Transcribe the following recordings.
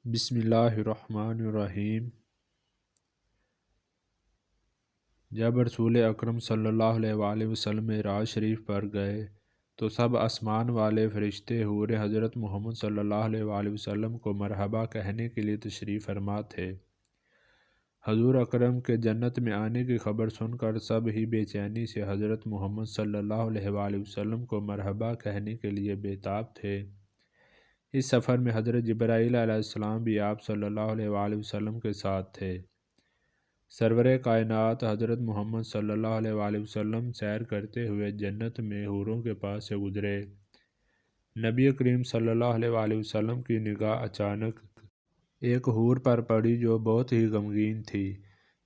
بسم اللہ الرحمن الرحیم۔ جب رسول اکرم صلی اللہ علیہ وآلہ وسلم معراج شریف پر گئے تو سب آسمان والے فرشتے حور حضرت محمد صلی اللہ علیہ وآلہ وسلم کو مرحبا کہنے کے لیے تشریف فرما تھے۔ حضور اکرم کے جنت میں آنے کی خبر سن کر سب ہی بے چینی سے حضرت محمد صلی اللہ علیہ وآلہ وسلم کو مرحبا کہنے کے لیے بےتاب تھے۔ اس سفر میں حضرت جبرائیل علیہ السلام بھی آپ صلی اللہ علیہ وآلہ وسلم کے ساتھ تھے۔ سرور کائنات حضرت محمد صلی اللہ علیہ وآلہ وسلم سیر کرتے ہوئے جنت میں حوروں کے پاس سے گزرے۔ نبی کریم صلی اللہ علیہ وآلہ وسلم کی نگاہ اچانک ایک حور پر پڑی جو بہت ہی غمگین تھی،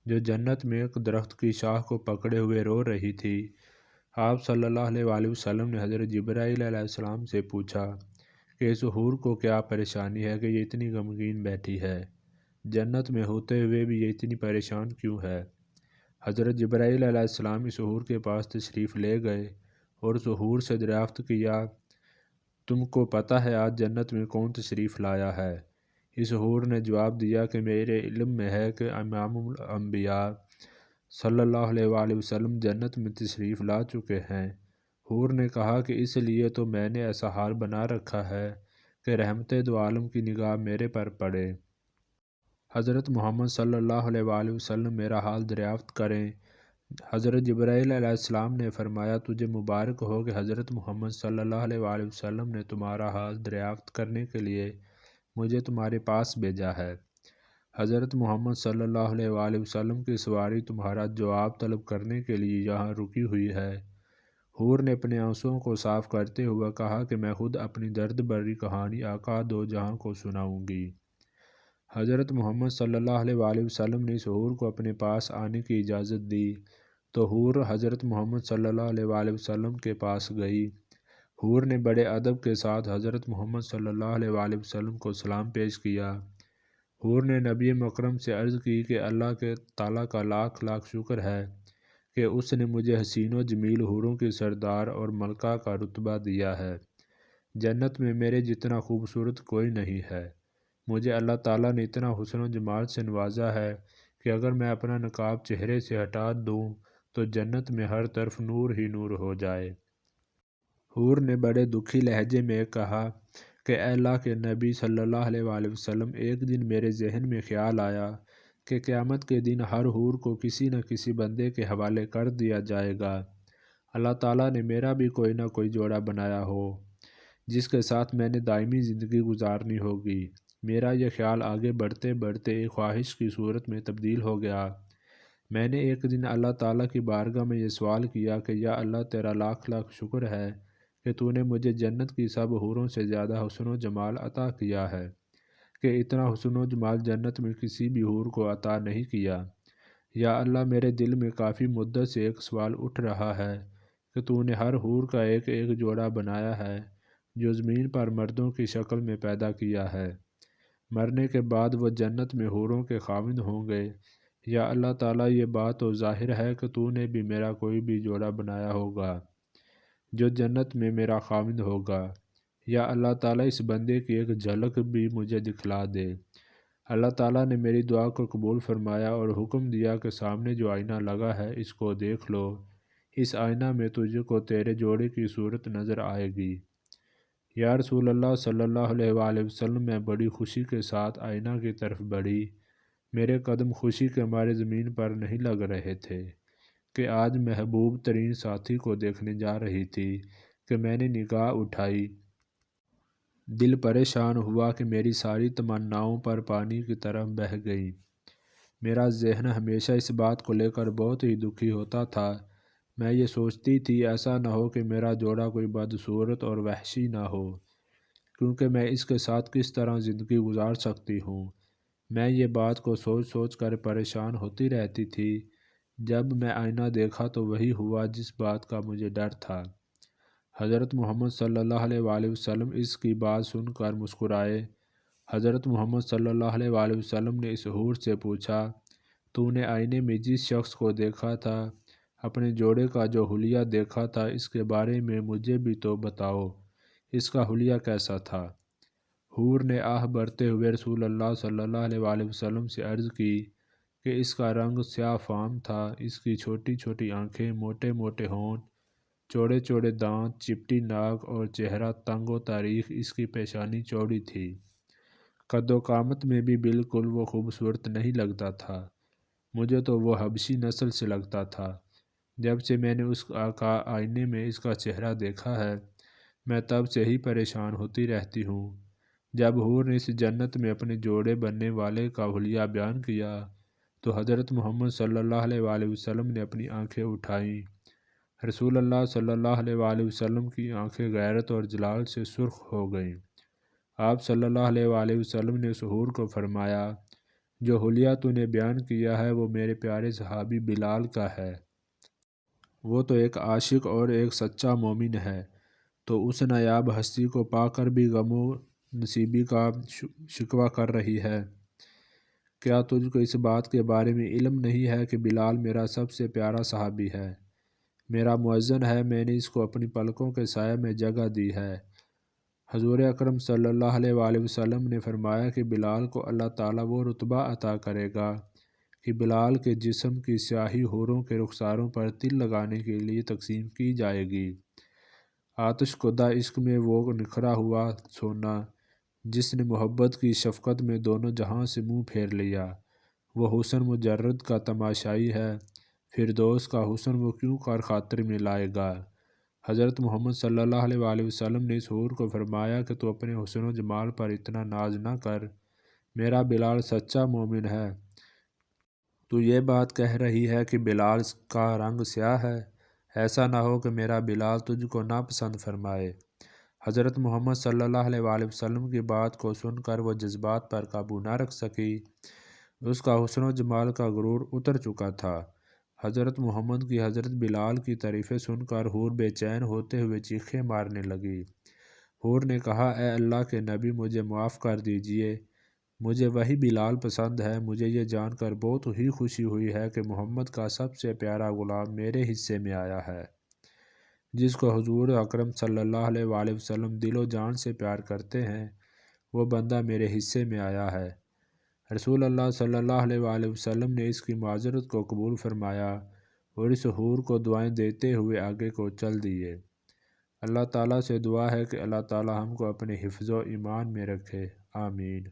جو جنت میں ایک درخت کی شاخ کو پکڑے ہوئے رو رہی تھی۔ آپ صلی اللہ علیہ وآلہ وسلم نے حضرت جبرائیل علیہ السلام سے پوچھا کہ اس حور کو کیا پریشانی ہے کہ یہ اتنی غمگین بیٹھی ہے؟ جنت میں ہوتے ہوئے بھی یہ اتنی پریشان کیوں ہے؟ حضرت جبرائیل علیہ السلام اس حور کے پاس تشریف لے گئے اور اس حور سے دریافت کیا، تم کو پتہ ہے آج جنت میں کون تشریف لایا ہے؟ اس حور نے جواب دیا کہ میرے علم میں ہے کہ امام الانبیاء صلی اللہ علیہ وآلہ وسلم جنت میں تشریف لا چکے ہیں۔ حور نے کہا کہ اس لیے تو میں نے ایسا حال بنا رکھا ہے کہ رحمت دو عالم کی نگاہ میرے پر پڑے۔ حضرت محمد صلی اللہ علیہ وآلہ وسلم میرا حال دریافت کریں۔ حضرت جبرائیل علیہ السلام نے فرمایا، تجھے مبارک ہو کہ حضرت محمد صلی اللہ علیہ وآلہ وسلم نے تمہارا حال دریافت کرنے کے لیے مجھے تمہارے پاس بھیجا ہے۔ حضرت محمد صلی اللہ علیہ وآلہ وسلم کی سواری تمہارا جواب طلب کرنے کے لیے یہاں رکی ہوئی ہے۔ حور نے اپنے آنسوؤں کو صاف کرتے ہوئے کہا کہ میں خود اپنی درد بھری کہانی آقا دو جہاں کو سناؤں گی۔ حضرت محمد صلی اللہ علیہ وآلہ وسلم نے اس حور کو اپنے پاس آنے کی اجازت دی تو حور حضرت محمد صلی اللہ علیہ وآلہ وسلم کے پاس گئی۔ حور نے بڑے ادب کے ساتھ حضرت محمد صلی اللہ علیہ وآلہ وسلم کو سلام پیش کیا۔ حور نے نبی مکرم سے عرض کی کہ اللہ کے تعالیٰ کا لاکھ لاکھ شکر ہے کہ اس نے مجھے حسین و جمیل حوروں کی سردار اور ملکہ کا رتبہ دیا ہے۔ جنت میں میرے جتنا خوبصورت کوئی نہیں ہے۔ مجھے اللہ تعالیٰ نے اتنا حسن و جمال سے نوازا ہے کہ اگر میں اپنا نقاب چہرے سے ہٹا دوں تو جنت میں ہر طرف نور ہی نور ہو جائے۔ حور نے بڑے دکھی لہجے میں کہا کہ اے اللہ کے نبی صلی اللہ علیہ وآلہ وسلم، ایک دن میرے ذہن میں خیال آیا کہ قیامت کے دن ہر حور کو کسی نہ کسی بندے کے حوالے کر دیا جائے گا۔ اللہ تعالیٰ نے میرا بھی کوئی نہ کوئی جوڑا بنایا ہو جس کے ساتھ میں نے دائمی زندگی گزارنی ہوگی۔ میرا یہ خیال آگے بڑھتے بڑھتے ایک خواہش کی صورت میں تبدیل ہو گیا۔ میں نے ایک دن اللہ تعالیٰ کی بارگاہ میں یہ سوال کیا کہ یا اللہ، تیرا لاکھ لاکھ شکر ہے کہ تو نے مجھے جنت کی سب حوروں سے زیادہ حسن و جمال عطا کیا ہے کہ اتنا حسن و جمال جنت میں کسی بھی حور کو عطا نہیں کیا۔ یا اللہ، میرے دل میں کافی مدت سے ایک سوال اٹھ رہا ہے کہ تو نے ہر حور کا ایک ایک جوڑا بنایا ہے جو زمین پر مردوں کی شکل میں پیدا کیا ہے۔ مرنے کے بعد وہ جنت میں حوروں کے خاوند ہوں گے۔ یا اللہ تعالیٰ، یہ بات تو ظاہر ہے کہ تو نے بھی میرا کوئی بھی جوڑا بنایا ہوگا جو جنت میں میرا خاوند ہوگا۔ یا اللہ تعالیٰ، اس بندے کی ایک جھلک بھی مجھے دکھلا دے۔ اللہ تعالیٰ نے میری دعا کو قبول فرمایا اور حکم دیا کہ سامنے جو آئینہ لگا ہے اس کو دیکھ لو۔ اس آئینہ میں تجھ کو تیرے جوڑے کی صورت نظر آئے گی۔ یا رسول اللہ صلی اللہ علیہ وآلہ وسلم، میں بڑی خوشی کے ساتھ آئینہ کی طرف بڑھی۔ میرے قدم خوشی کے مارے زمین پر نہیں لگ رہے تھے کہ آج محبوب ترین ساتھی کو دیکھنے جا رہی تھی کہ میں نے نگاہ اٹھائی۔ دل پریشان ہوا کہ میری ساری تمناؤں پر پانی کی طرح بہہ گئیں۔ میرا ذہن ہمیشہ اس بات کو لے کر بہت ہی دکھی ہوتا تھا۔ میں یہ سوچتی تھی ایسا نہ ہو کہ میرا جوڑا کوئی بدصورت اور وحشی نہ ہو، کیونکہ میں اس کے ساتھ کس طرح زندگی گزار سکتی ہوں۔ میں یہ بات کو سوچ سوچ کر پریشان ہوتی رہتی تھی۔ جب میں آئینہ دیکھا تو وہی ہوا جس بات کا مجھے ڈر تھا۔ حضرت محمد صلی اللہ علیہ وآلہ وسلم اس کی بات سن کر مسکرائے۔ حضرت محمد صلی اللہ علیہ وآلہ وسلم نے اس حور سے پوچھا، تو نے آئینے میں جس شخص کو دیکھا تھا، اپنے جوڑے کا جو حلیہ دیکھا تھا، اس کے بارے میں مجھے بھی تو بتاؤ، اس کا حلیہ کیسا تھا؟ حور نے آہ بھرتے ہوئے رسول اللہ صلی اللہ علیہ وآلہ وسلم سے عرض کی کہ اس کا رنگ سیاہ فام تھا، اس کی چھوٹی چھوٹی آنکھیں، موٹے موٹے ہونٹ، چوڑے چوڑے دانت، چپٹی ناک اور چہرہ تنگ و تاریخ، اس کی پیشانی چوڑی تھی۔ قد و قامت میں بھی بالکل وہ خوبصورت نہیں لگتا تھا، مجھے تو وہ حبشی نسل سے لگتا تھا۔ جب سے میں نے اس کا آئینے میں اس کا چہرہ دیکھا ہے، میں تب سے ہی پریشان ہوتی رہتی ہوں۔ جب حور نے اس جنت میں اپنے جوڑے بننے والے کا حلیہ بیان کیا تو حضرت محمد صلی اللہ علیہ وآلہ وسلم نے اپنی آنکھیں اٹھائیں۔ رسول اللہ صلی اللہ علیہ وآلہ وسلم کی آنکھیں غیرت اور جلال سے سرخ ہو گئیں۔ آپ صلی اللہ علیہ وآلہ وسلم نے اس حور کو فرمایا، جو حلیہ تو نے بیان کیا ہے وہ میرے پیارے صحابی بلال کا ہے۔ وہ تو ایک عاشق اور ایک سچا مومن ہے، تو اس نایاب ہستی کو پا کر بھی غم و نصیبی کا شکوہ کر رہی ہے۔ کیا تجھ کو اس بات کے بارے میں علم نہیں ہے کہ بلال میرا سب سے پیارا صحابی ہے، میرا مؤذن ہے، میں نے اس کو اپنی پلکوں کے سائے میں جگہ دی ہے۔ حضور اکرم صلی اللہ علیہ وآلہ وسلم نے فرمایا کہ بلال کو اللہ تعالیٰ وہ رتبہ عطا کرے گا کہ بلال کے جسم کی سیاہی حوروں کے رخساروں پر تل لگانے کے لیے تقسیم کی جائے گی۔ آتش کدہ عشق میں وہ نکھرا ہوا سونا جس نے محبت کی شفقت میں دونوں جہاں سے منہ پھیر لیا، وہ حسن مجرد کا تماشائی ہے، فردوس کا حسن وہ کیوں کر خاطر میں لائے گا۔ حضرت محمد صلی اللہ علیہ وآلہ وسلم نے اس حور کو فرمایا کہ تو اپنے حسن و جمال پر اتنا ناز نہ کر، میرا بلال سچا مومن ہے۔ تو یہ بات کہہ رہی ہے کہ بلال کا رنگ سیاہ ہے، ایسا نہ ہو کہ میرا بلال تجھ کو ناپسند فرمائے۔ حضرت محمد صلی اللہ علیہ وآلہ وسلم کی بات کو سن کر وہ جذبات پر قابو نہ رکھ سکی، اس کا حسن و جمال کا غرور اتر چکا تھا۔ حضرت محمد کی حضرت بلال کی تعریفیں سن کر حور بے چین ہوتے ہوئے چیخیں مارنے لگی۔ حور نے کہا، اے اللہ کے نبی، مجھے معاف کر دیجئے، مجھے وہی بلال پسند ہے۔ مجھے یہ جان کر بہت ہی خوشی ہوئی ہے کہ محمد کا سب سے پیارا غلام میرے حصے میں آیا ہے، جس کو حضور اکرم صلی اللہ علیہ وآلہ وسلم دل و جان سے پیار کرتے ہیں، وہ بندہ میرے حصے میں آیا ہے۔ رسول اللہ صلی اللہ علیہ وآلہ وسلم نے اس کی معذرت کو قبول فرمایا اور اس حور کو دعائیں دیتے ہوئے آگے کو چل دیے۔ اللہ تعالیٰ سے دعا ہے کہ اللہ تعالیٰ ہم کو اپنے حفظ و ایمان میں رکھے، آمین۔